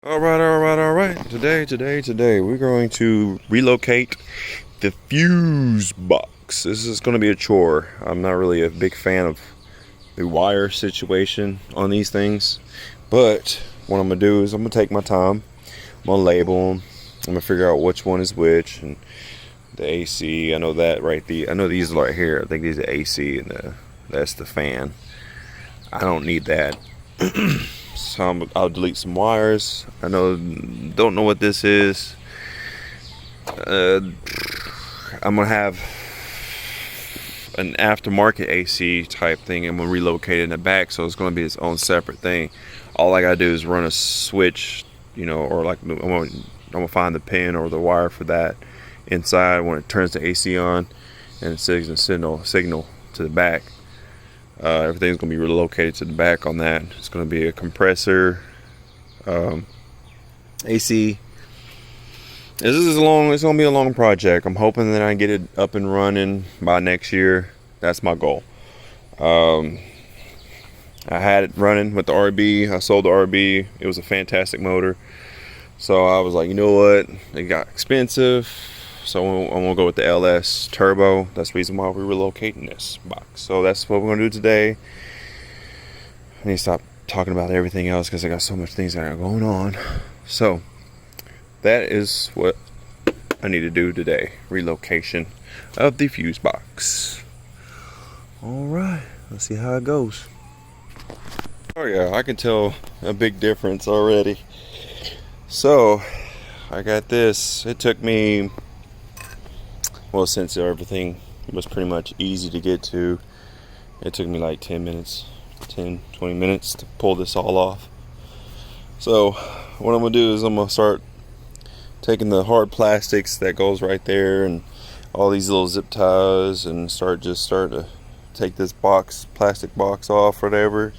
All right. Today, we're going to relocate the fuse box. This is going to be a chore. I'm not really a big fan of the wire situation on these things, but what I'm going to do is I'm going to take my time. I'm going to label them. I'm going to figure out which one is which, and the AC. I know that right. I know these are right here. I think these are AC, and that's the fan. I don't need that. So I'll delete some wires. Don't know what this is. I'm gonna have an aftermarket AC type thing. I'm gonna relocate it in the back, so it's gonna be its own separate thing. All I gotta do is run a switch, or like I'm gonna find the pin or the wire for that inside when it turns the AC on, and it sends a signal to the back. Everything's going to be relocated to the back on that. It's going to be a compressor, AC. It's going to be a long project. I'm hoping that I get it up and running by next year. That's my goal. I had it running with the RB. I sold the RB. It was a fantastic motor. So I was like, you know what? It got expensive. So I'm going to go with the LS Turbo. That's the reason why we're relocating this box. So that's what we're going to do today. I need to stop talking about everything else because I got so much things that are going on. So that is what I need to do today. Relocation of the fuse box. Alright, let's see how it goes. Oh yeah, I can tell a big difference already. So I got this. It took me, well, since everything was pretty much easy to get to, it took me like 20 minutes to pull this all off. So what I'm gonna do is I'm gonna start taking the hard plastics that goes right there and all these little zip ties and start to take this plastic box off, whatever,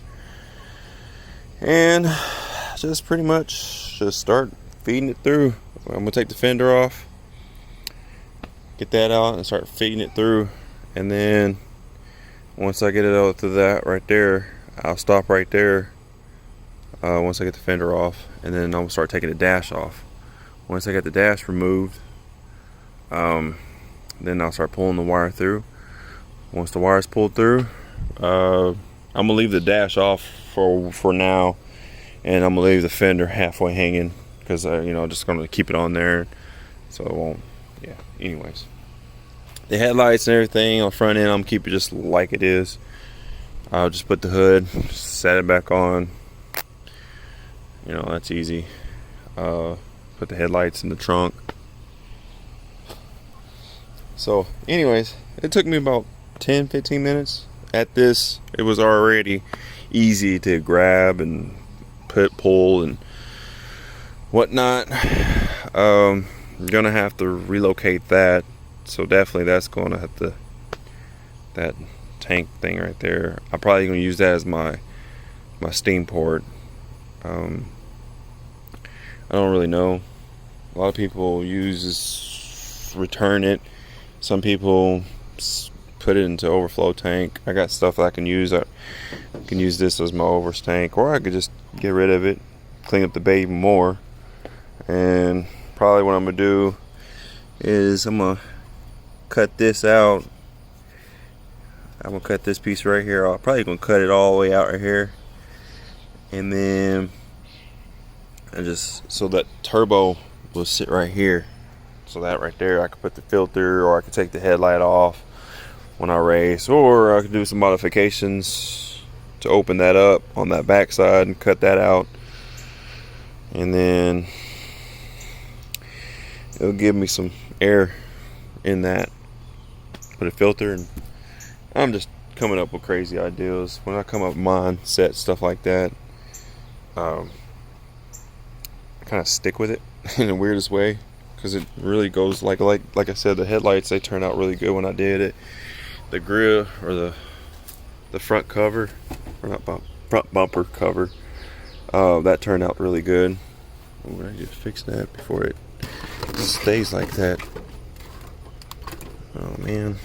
and just pretty much just start feeding it through. I'm gonna take the fender off, get that out, and start feeding it through. And then once I get it out to that right there, I'll stop right there once I get the fender off, and then I'm gonna start taking the dash off. Once I get the dash removed, then I'll start pulling the wire through. Once the wire's pulled through, I'm gonna leave the dash off for now, and I'm gonna leave the fender halfway hanging because just gonna keep it on there so it won't. Yeah, anyways, the headlights and everything on the front end, I'm keep it just like it is. I'll just put the hood, set it back on. That's easy. Put the headlights in the trunk. So anyways, it took me about 10-15 minutes. At this, it was already easy to grab and pull and whatnot. I'm gonna have to relocate that, so definitely that's gonna have to, that tank thing right there, I'm probably gonna use that as my steam port. I don't really know. A lot of people return it. Some people put it into overflow tank. I got stuff that I can use. I can use this as my overflow tank, or I could just get rid of it, clean up the bay even more. And probably what I'm gonna do is I'm gonna cut this out. I'm gonna cut this piece right here. I'm probably gonna cut it all the way out right here, and then so that turbo will sit right here. So that right there, I could put the filter, or I could take the headlight off when I race, or I could do some modifications to open that up on that back side and cut that out, and then it'll give me some air in that. Put a filter, and I'm just coming up with crazy ideas. When I come up with mindset stuff like that, I kind of stick with it in the weirdest way, because it really goes like I said, the headlights, they turned out really good when I did it. The grill, or the front cover, or not front bumper cover, that turned out really good. I'm gonna just fix that before it stays like that. Oh man,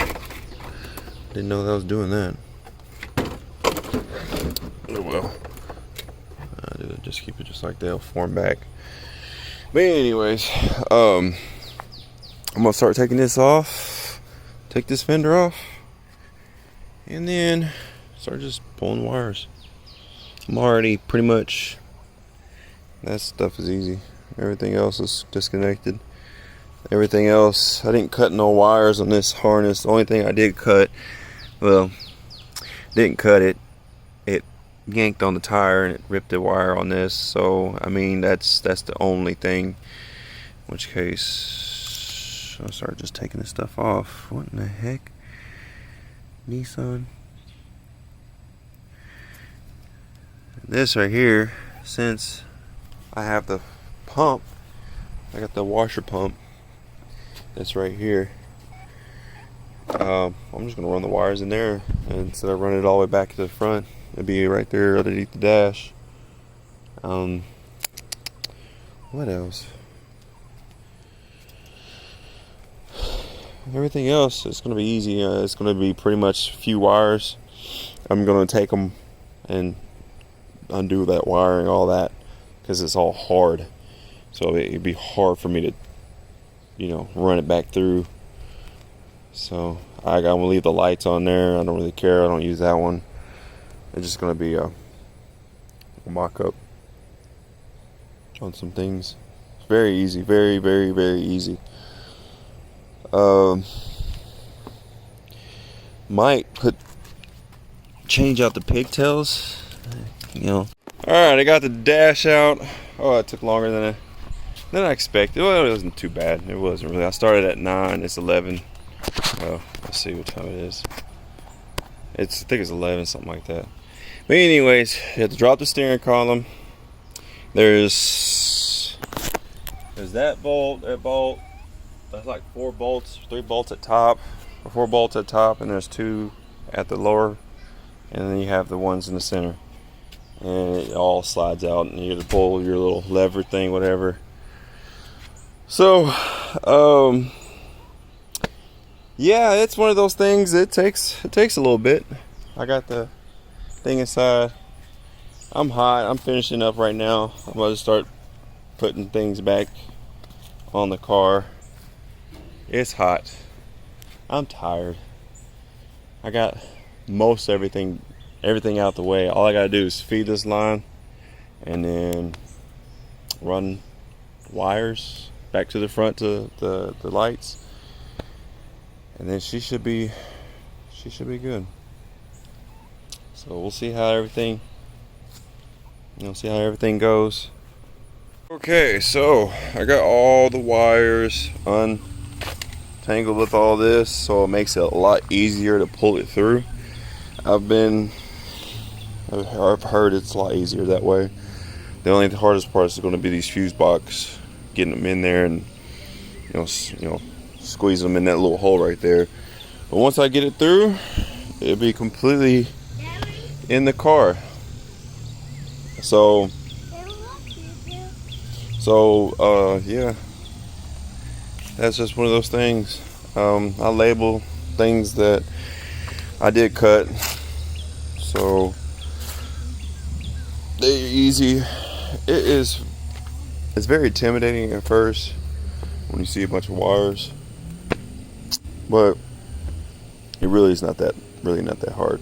didn't know that I was doing that. Oh well, I do just keep it just like they'll form back. But anyways, I'm gonna start taking this off, take this fender off, and then start just pulling wires. I'm already pretty much, that stuff is easy. Everything else is disconnected. Everything else, I didn't cut no wires on this harness. The only thing I did cut, well, didn't cut it. It yanked on the tire and it ripped the wire on this. So I mean, that's the only thing. In which case, I'll start just taking this stuff off. What in the heck? Nissan. This right here, since I have the pump, I got the washer pump that's right here. I'm just gonna run the wires in there, and instead of running it all the way back to the front, it'll be right there underneath the dash. What else? Everything else is gonna be easy. It's gonna be pretty much a few wires. I'm gonna take them and undo that wiring, all that, because it's all hard. So it'd be hard for me to, run it back through. So I'm gonna leave the lights on there. I don't really care. I don't use that one. It's just gonna be a mock-up on some things. It's very easy, very, very, very easy. Might change out the pigtails. All right, I got the dash out. Oh, it took longer than I expected. Well, it wasn't too bad. It wasn't really. I started at 9. It's 11. Well, let's see what time it is. I think it's 11, something like that. But anyways, you have to drop the steering column. There's that bolt, That's like 4 bolts, 3 bolts at top, or 4 bolts at top, and there's 2 at the lower, and then you have the ones in the center. And it all slides out, and you have to pull your little lever thing, whatever. So, yeah, it's one of those things. It takes a little bit. I got the thing inside. I'm hot. I'm finishing up right now. I'm about to start putting things back on the car. It's hot. I'm tired. I got most everything out the way. All I gotta do is feed this line and then run wires back to the front to the lights, and then she should be good. So we'll see how everything goes. Okay, so I got all the wires untangled with all this, so it makes it a lot easier to pull it through. I've heard it's a lot easier that way. The only hardest part is going to be these fuse box, getting them in there and squeeze them in that little hole right there. But once I get it through, it'll be completely in the car. So yeah, that's just one of those things. I label things that I did cut, so they're easy. It's very intimidating at first when you see a bunch of wires, but it really is not that hard.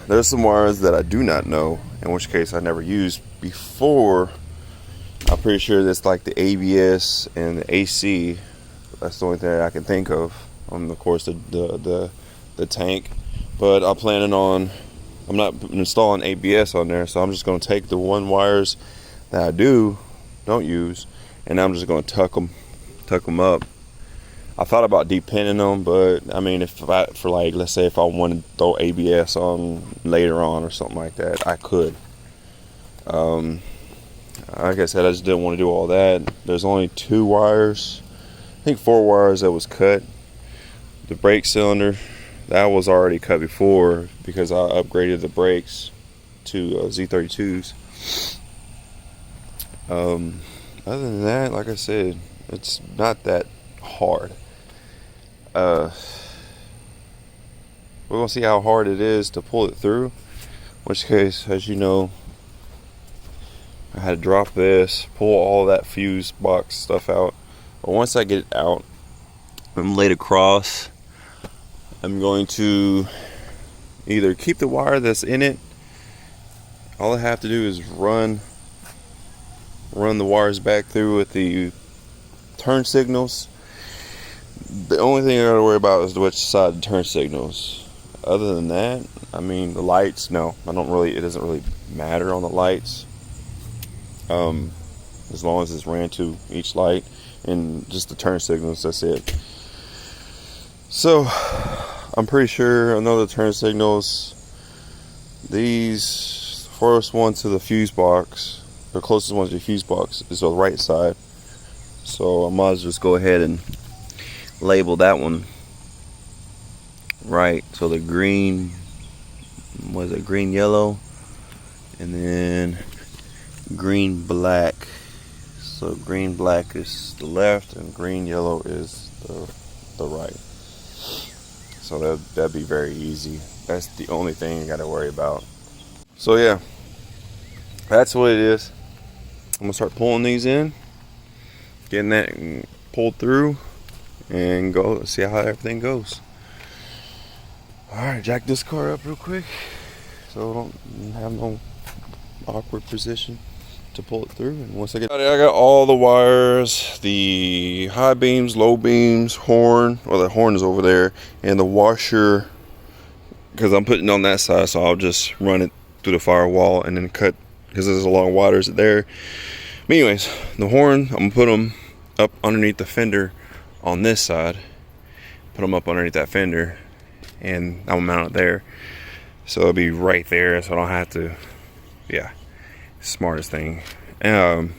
There's some wires that I do not know, in which case I never used before. I'm pretty sure that's like the ABS and the AC. That's the only thing I can think of. Of course, the tank. But I'm not installing ABS on there, so I'm just going to take the wires that I don't use, and I'm just going to tuck them up. I thought about depinning them, but I mean, let's say if I wanted to throw ABS on later on or something like that, I could. Like I said, I just didn't want to do all that. There's only 2 wires, I think 4 wires that was cut. The brake cylinder, that was already cut before because I upgraded the brakes to Z32s. Other than that, like I said, it's not that hard. We're gonna see how hard it is to pull it through. In which case, as you know, I had to drop this, pull all that fuse box stuff out. But once I get it out, I'm laid across. I'm going to either keep the wire that's in it. All I have to do is run the wires back through with the turn signals. The only thing I gotta worry about is which side the turn signals. Other than that, I mean, the lights, no, it doesn't really matter on the lights. As long as it's ran to each light and just the turn signals, that's it. So I'm pretty sure I know the turn signals. These first one to the fuse box, the closest one to the fuse box, is on the right side. So I might as well just go ahead and label that one right. So the green, was it green yellow, and then green black. So green black is the left and green yellow is the right. So that'd be very easy. That's the only thing you gotta worry about. So yeah, that's what it is. I'm gonna start pulling these in, getting that pulled through, and go see how everything goes. Alright, jack this car up real quick so I don't have no awkward position to pull it through. And once I got all the wires, the high beams, low beams, horn, well, the horn is over there, and the washer, because I'm putting it on that side, so I'll just run it through the firewall and then cut, because there's a long wires there. But anyways, the horn, I'm gonna put them up underneath the fender on this side, put them up underneath that fender, and I'm gonna mount it there, so it'll be right there, so I don't have to. Yeah, smartest thing. In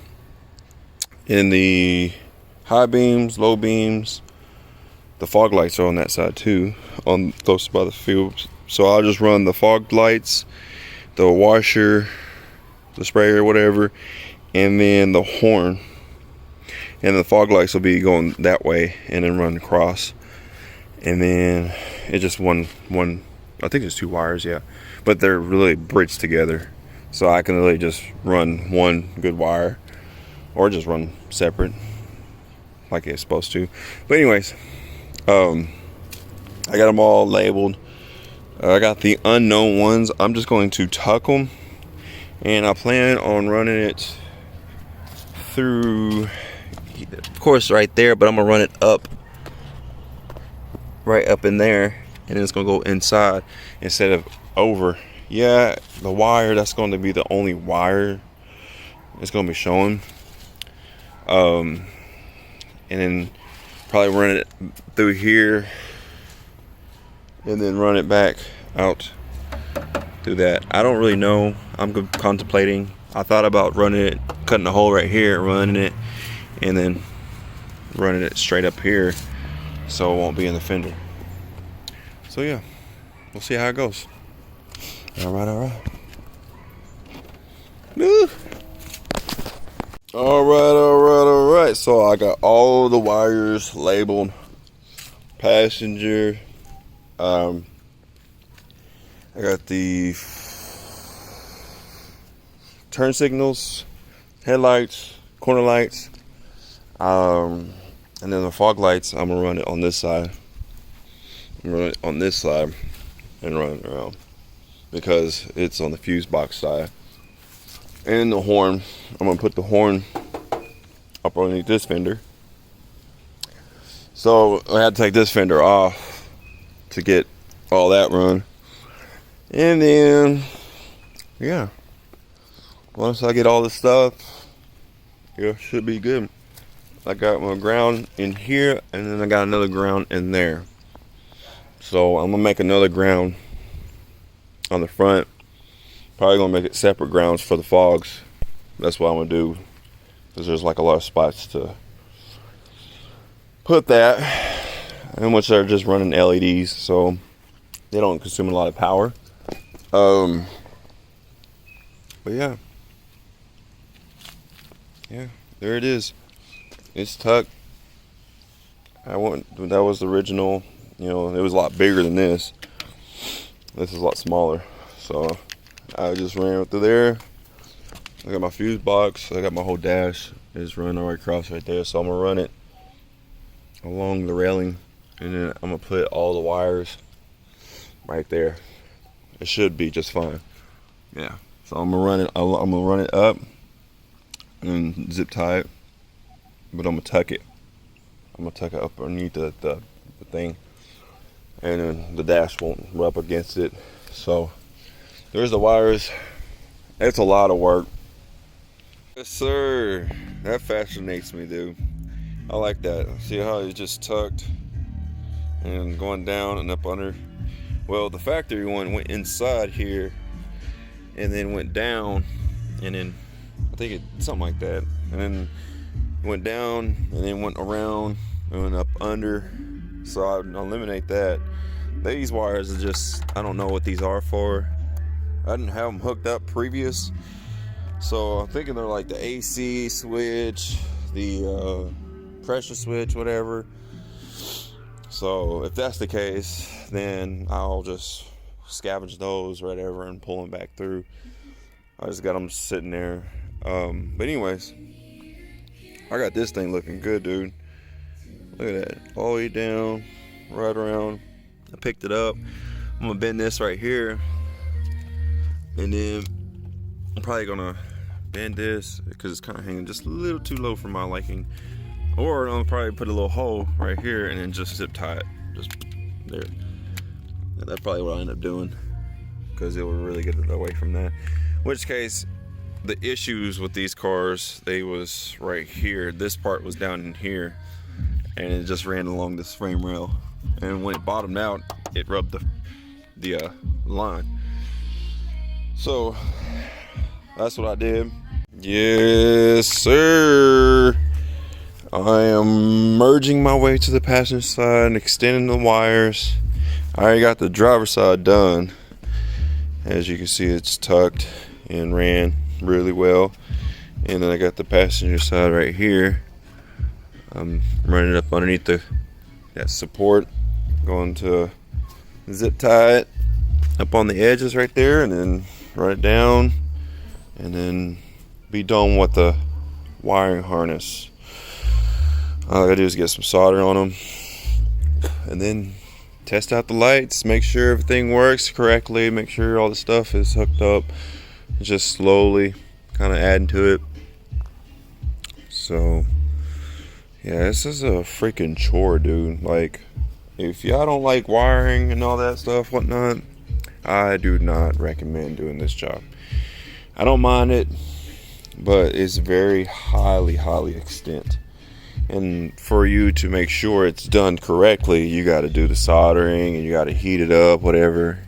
the high beams, low beams, the fog lights are on that side too, on close by the field. So I'll just run the fog lights, the washer, the sprayer, whatever, and then the horn. And the fog lights will be going that way, and then run across. And then it's just one. I think there's two wires, yeah, but they're really bridged together. So I can really just run one good wire, or just run separate, like it's supposed to. But anyways, I got them all labeled. I got the unknown ones. I'm just going to tuck them, and I plan on running it through, of course, right there. But I'm gonna run it up, right up in there, and then it's gonna go inside instead of over. Yeah, the wire, that's going to be the only wire it's going to be showing. And then probably run it through here and then run it back out through that. I don't really know. I'm contemplating. I thought about running it, cutting a hole right here, running it, and then running it straight up here so it won't be in the fender. So yeah, we'll see how it goes. Alright. Woo. Alright. So I got all the wires labeled. Passenger. I got the turn signals, headlights, corner lights, and then the fog lights. I'm gonna run it on this side. I'm gonna run it on this side and run it around, because it's on the fuse box side. And the horn, I'm gonna put the horn up underneath this fender. So I had to take this fender off to get all that run. And then, yeah, once I get all this stuff, it should be good. I got my ground in here, and then I got another ground in there. So I'm gonna make another ground on the front. Probably gonna make it separate grounds for the fogs. That's what I'm gonna do, because there's like a lot of spots to put that, and which they're just running LEDs, so they don't consume a lot of power. But yeah, there it is. It's tucked. That was the original. You know, it was a lot bigger than this. This is a lot smaller. So I just ran through there, I got my fuse box. I got my whole dash. It's running all right across right there. So I'm gonna run it along the railing, and then I'm gonna put all the wires right there. It should be just fine. Yeah. So I'm gonna run it. I'm gonna run it up and zip tie it, but I'm gonna tuck it. I'm gonna tuck it up underneath the thing, and then the dash won't rub against it. So there's the wires. It's a lot of work. Yes, sir. That fascinates me, dude. I like that. See how it's just tucked and going down and up under. Well, the factory one went inside here and then went down, and then I think it something like that, and then went down and then went around and went up under. So I eliminate that. These wires are just, I don't know what these are for. I didn't have them hooked up previous, so I'm thinking they're like the AC switch, the pressure switch, whatever. So if that's the case, then I'll just scavenge those, whatever, and pull them back through. I just got them sitting there. But anyways, I got this thing looking good, dude. Look at that, all the way down, right around. I picked it up. I'm gonna bend this right here, and then I'm probably gonna bend this because it's kind of hanging just a little too low for my liking. Or I'm gonna probably put a little hole right here and then just zip tie it, just there. And that's probably what I'll end up doing, because it will really get it away from that. In which case, the issues with these cars, they was right here. This part was down in here, and it just ran along this frame rail. And when it bottomed out, it rubbed the line. So that's what I did. Yes, sir. I am merging my way to the passenger side and extending the wires. I already got the driver's side done. As you can see, it's tucked and ran really well. And then I got the passenger side right here. I'm running it up underneath that support, going to zip tie it up on the edges right there, and then run it down, and then be done with the wiring harness. All I gotta do is get some solder on them, and then test out the lights, make sure everything works correctly, make sure all the stuff is hooked up, just slowly kind of adding to it. So yeah, this is a freaking chore, dude. Like, if y'all don't like wiring and all that stuff, whatnot, I do not recommend doing this job. I don't mind it, but it's very highly extent. And for you to make sure it's done correctly, you got to do the soldering, and you got to heat it up, whatever.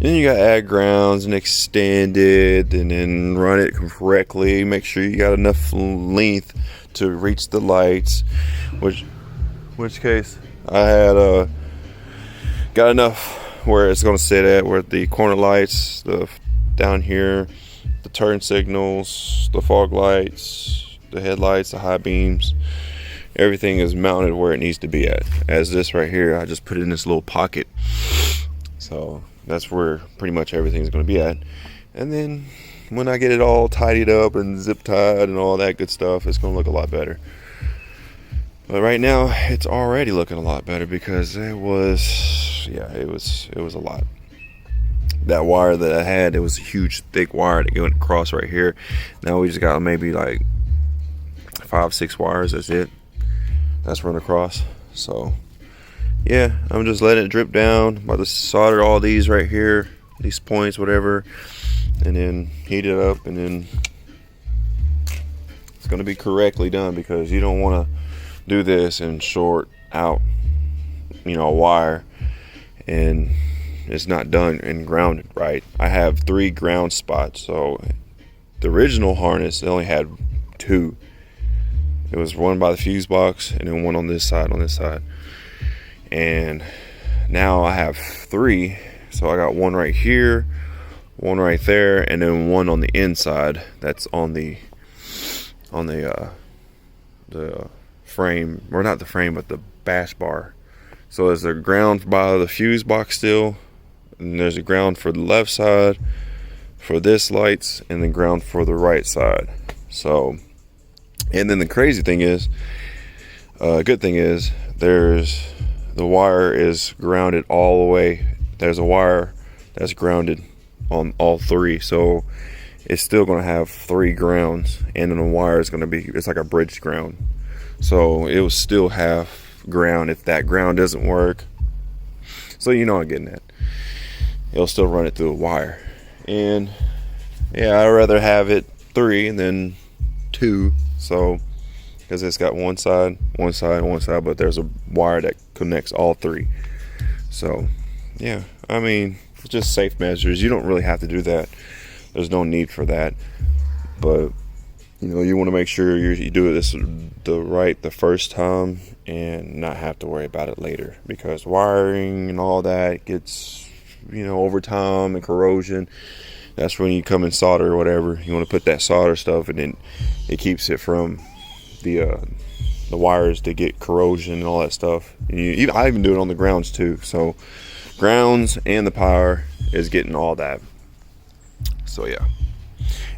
Then you got to add grounds and extend it, and then run it correctly. Make sure you got enough length to reach the lights. Which case I had got enough where it's going to sit at, where the corner lights, the down here, the turn signals, the fog lights, the headlights, the high beams. Everything is mounted where it needs to be at. As this right here, I just put it in this little pocket. So that's where pretty much everything is going to be at. And then when I get it all tidied up and zip tied and all that good stuff, it's going to look a lot better. But right now, it's already looking a lot better, because it was a lot. That wire that I had, it was a huge thick wire that went across right here. Now we just got maybe like 5-6 wires. That's it. That's run across. So yeah, I'm just letting it drip down. I'm about to solder all these right here, these points, whatever, and then heat it up, and then it's going to be correctly done, because you don't want to do this and short out, a wire, and it's not done and grounded right. I have 3 ground spots. So the original harness, it only had 2. It was one by the fuse box, and then one on this side, and now I have 3. So I got one right here, one right there, and then one on the inside that's on the frame, or not the frame, but the bash bar. So there's a ground by the fuse box still, and there's a ground for the left side, for this lights and then ground for the right side. So, and then the crazy thing is, good thing is, there's the wire is grounded all the way. There's a wire that's grounded on all three, so it's still going to have 3 grounds, and then the wire is going to be, it's like a bridge ground, so it will still have ground if that ground doesn't work. So you know I'm getting that. It'll still run it through a wire. And yeah, I'd rather have it 3 than 2, so because it's got one side, but there's a wire that connects all 3. So yeah, I mean, just safe measures. You don't really have to do that. There's no need for that. But you know, you want to make sure you do this the first time and not have to worry about it later, because wiring and all that gets, you know, over time and corrosion. That's when you come and solder or whatever. You want to put that solder stuff, and then it keeps it from the wires to get corrosion and all that stuff. And I even do it on the grounds too. So grounds and the power is getting all that. So yeah.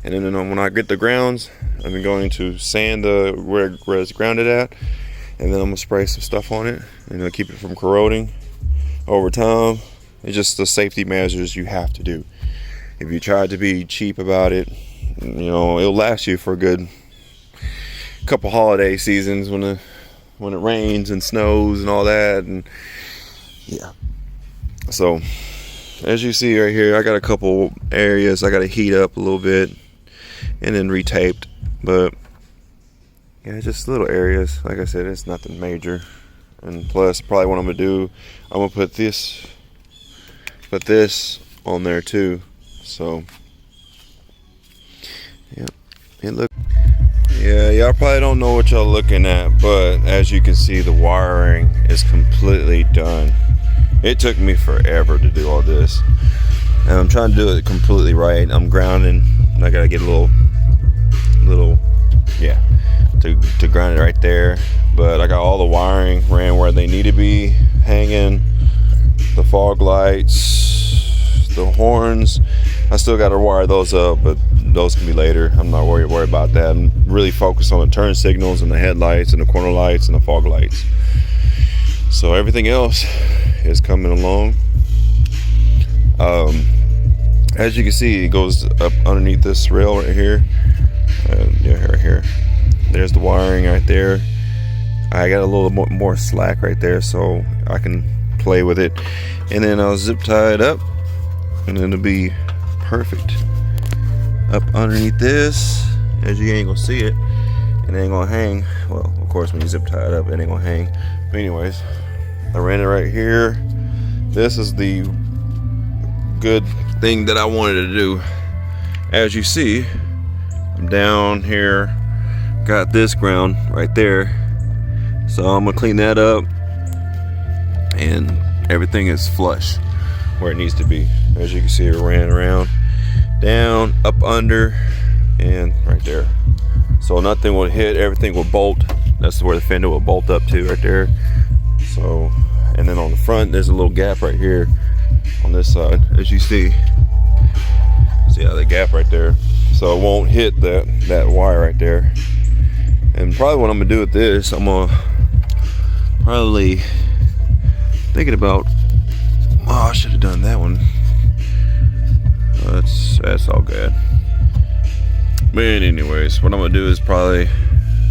And then when I get the grounds, I'm going to sand where it's grounded at, and then I'm gonna spray some stuff on it, and it'll keep it from corroding over time. It's just the safety measures you have to do. If you try to be cheap about it, you know, it'll last you for a good couple holiday seasons when it rains and snows and all that. And yeah, so as you see right here, I got a couple areas I got to heat up a little bit and then retaped, but yeah, just little areas. Like I said, it's nothing major. And plus, probably what I'm gonna do, I'm gonna put this on there too. So yeah, y'all probably don't know what y'all looking at, but as you can see, the wiring is completely done. It took me forever to do all this, and I'm trying to do it completely right. I'm grounding. I gotta get a little to ground it right there, but I got all the wiring ran where they need to be hanging. The fog lights, the horns, I still got to wire those up, but those can be later. I'm not worried about that. I'm really focused on the turn signals and the headlights and the corner lights and the fog lights. So everything else is coming along. As you can see, it goes up underneath this rail right here. Right here. There's the wiring right there. I got a little more slack right there, so I can play with it. And then I'll zip tie it up, and then it'll be perfect. Up underneath this, as you ain't gonna see it, it ain't gonna hang. Well, of course, when you zip tie it up, it ain't gonna hang. But anyways, I ran it right here. This is the good thing that I wanted to do. As you see, I'm down here, got this ground right there, so I'm gonna clean that up, and everything is flush where it needs to be. As you can see, it ran around, down, up under, and right there, so nothing will hit, everything will bolt. That's where the fender will bolt up to, right there. So, and then on the front, there's a little gap right here on this side, as you see how the gap right there, so it won't hit that wire right there. And probably what I'm gonna do with this, I'm gonna probably thinking about, oh, I should have done that one. That's all good. But anyways, what I'm gonna do is probably,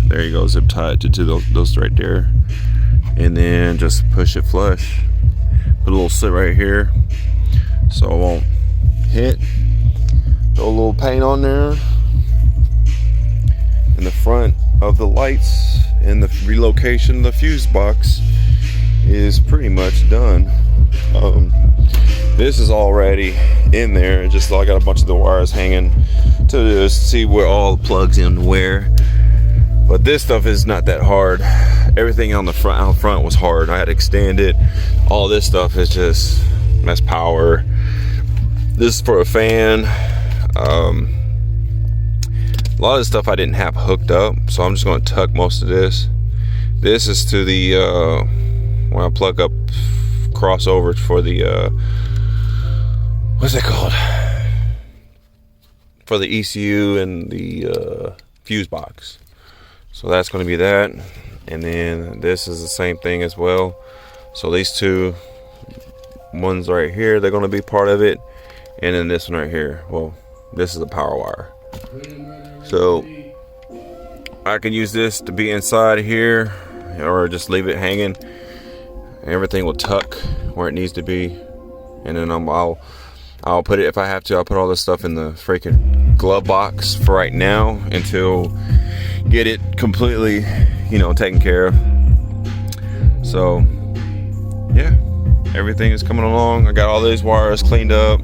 there you go, zip tie it to those right there, and then just push it flush. Put a little slit right here so it won't hit. Throw a little paint on there in the front of the lights, and the relocation of the fuse box is pretty much done. This is already in there, just I got a bunch of the wires hanging to just see where all the plugs in where. But this stuff is not that hard. Everything on the front was hard. I had to extend it. All this stuff is just, that's power. This is for a fan. A lot of the stuff I didn't have hooked up, so I'm just going to tuck most of this. This is to the when I plug up crossover for the what's it called? for the ECU and the fuse box. So that's going to be that. And then this is the same thing as well. So these two ones right here, they're going to be part of it. And then this one right here, well, this is the power wire. So I could use this to be inside here, or just leave it hanging. Everything will tuck where it needs to be. And then I'll put it, if I have to, I'll put all this stuff in the freaking glove box for right now until get it completely, you know, taken care of. So yeah, everything is coming along. I got all these wires cleaned up.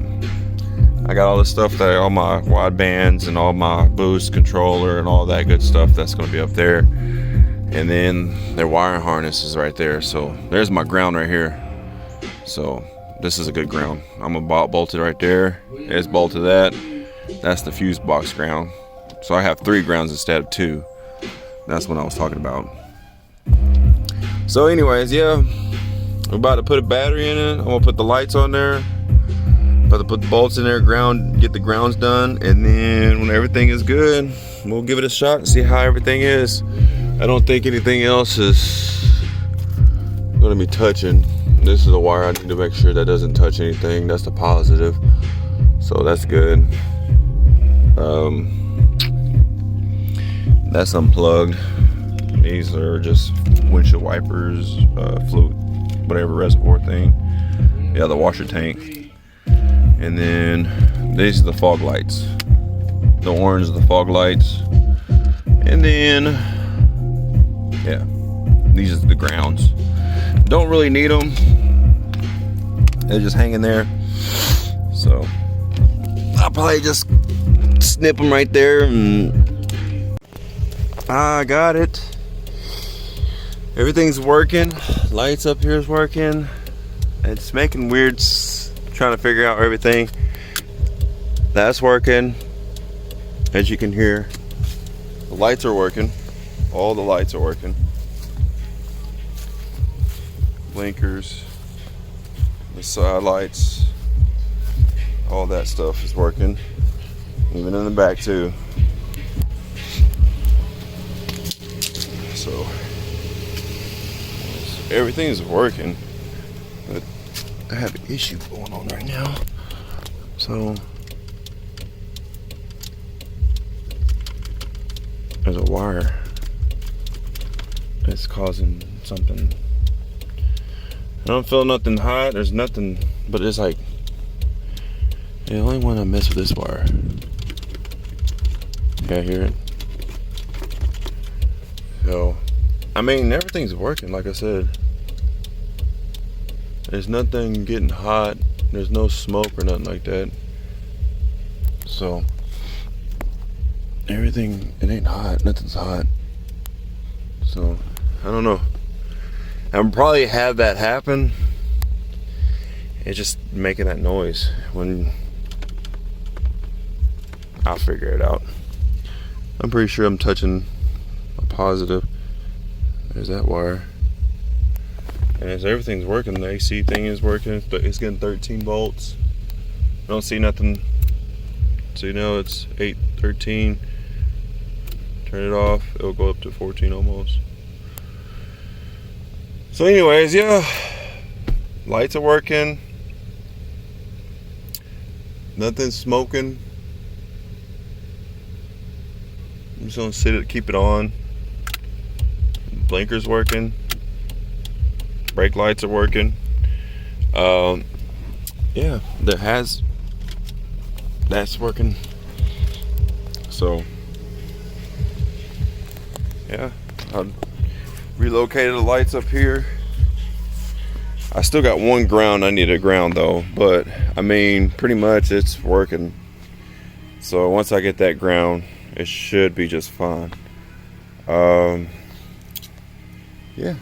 I got all this stuff, that all my wide bands and all my boost controller and all that good stuff that's going to be up there. And then their wiring harness is right there. So there's my ground right here. So this is a good ground. I'm gonna bolt it right there. It's bolted that. That's the fuse box ground. So I have 3 grounds instead of 2. That's what I was talking about. So anyways, yeah, we're about to put a battery in it. I'm gonna put the lights on there. About to put the bolts in there, get the grounds done, and then when everything is good, we'll give it a shot and see how everything is. I don't think anything else is gonna be touching. This is a wire I need to make sure that doesn't touch anything. That's the positive, so that's good. That's unplugged. These are just windshield wipers, fluid, whatever reservoir thing. Yeah, the washer tank. And then these are the fog lights. The orange are the fog lights. And then, yeah, these are the grounds. Don't really need them. They're just hanging there. So I'll probably just snip them right there. And I got it. Everything's working. Lights up here is working. It's making weird, trying to figure out everything. That's working. As you can hear, the lights are working. All the lights are working. Blinkers, the side lights, all that stuff is working. Even in the back too. So everything is working, but I have an issue going on right now. So there's a wire that's causing something. I don't feel nothing hot. There's nothing, but it's like the only one I mess with this wire. Yeah, hear it? So, I mean, everything's working, like I said. There's nothing getting hot. There's no smoke or nothing like that. So, everything, it ain't hot. Nothing's hot. So, I don't know. I'll probably have that happen. It's just making that noise when I'll figure it out. I'm pretty sure I'm touching a positive. There's that wire. And as everything's working, the AC thing is working, but it's getting 13 volts. I don't see nothing. So you know it's 8:13. Turn it off, it'll go up to 14 almost. So anyways, yeah, lights are working. Nothing's smoking. I'm just gonna sit it, keep it on. Blinkers working. Brake lights are working. Yeah, that's working. So yeah, I relocated the lights up here. I still got one ground I need a ground though, but I mean pretty much it's working. So once I get that ground, it should be just fine. Yeah,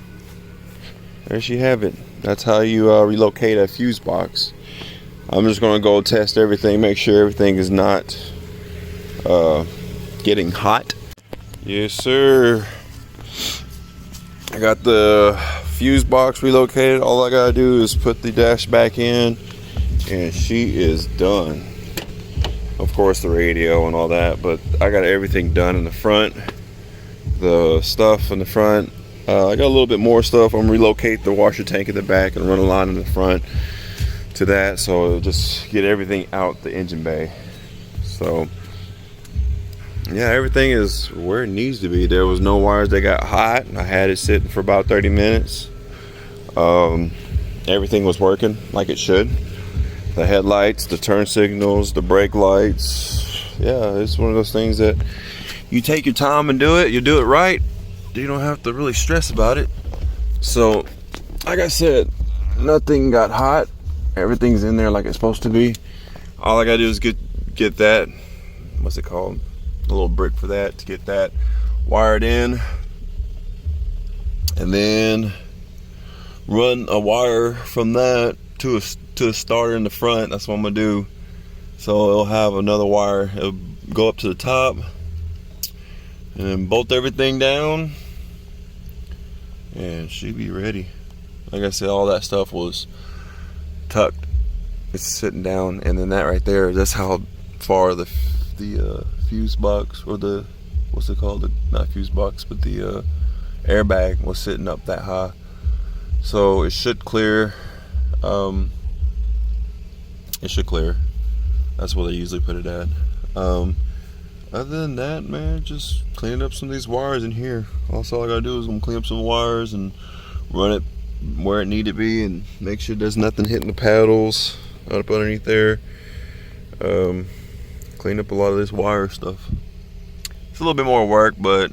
there you have it. That's how you relocate a fuse box. I'm just gonna go test everything, make sure everything is not getting hot. Yes sir, I got the fuse box relocated. All I gotta do is put the dash back in and she is done. of course the radio and all that, but I got everything done in the front, the stuff in the front. I got a little bit more stuff. I'm gonna relocate the washer tank in the back and run a line in the front to that, so it'll just get everything out the engine bay. So yeah, everything is where it needs to be. There was no wires that got hot. I had it sitting for about 30 minutes. Everything was working like it should. The headlights, the turn signals, the brake lights. Yeah, it's one of those things that you take your time and do it. You do it right. You don't have to really stress about it. So, like I said, nothing got hot. Everything's in there like it's supposed to be. All I gotta do is get that, what's it called? A little brick for that, to get that wired in. And then run a wire from that to a starter in the front. That's what I'm gonna do. So it'll have another wire. It'll go up to the top and then bolt everything down, and she'll be ready. Like I said, all that stuff was tucked. It's sitting down, and then that right there, that's how far the fuse box, or the, what's it called? Not fuse box, but the airbag was sitting up that high. So it should clear. It should clear. That's where they usually put it at. Other than that, man, just cleaning up some of these wires in here. Also, all I gotta do is I'm clean up some wires and run it where it need to be, and make sure there's nothing hitting the paddles up underneath there. Clean up a lot of this wire stuff. It's a little bit more work, but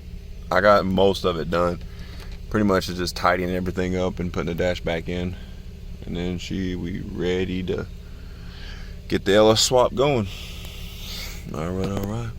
I got most of it done. Pretty much it's just tidying everything up and putting the dash back in, and then we ready to get the LS swap going. All right.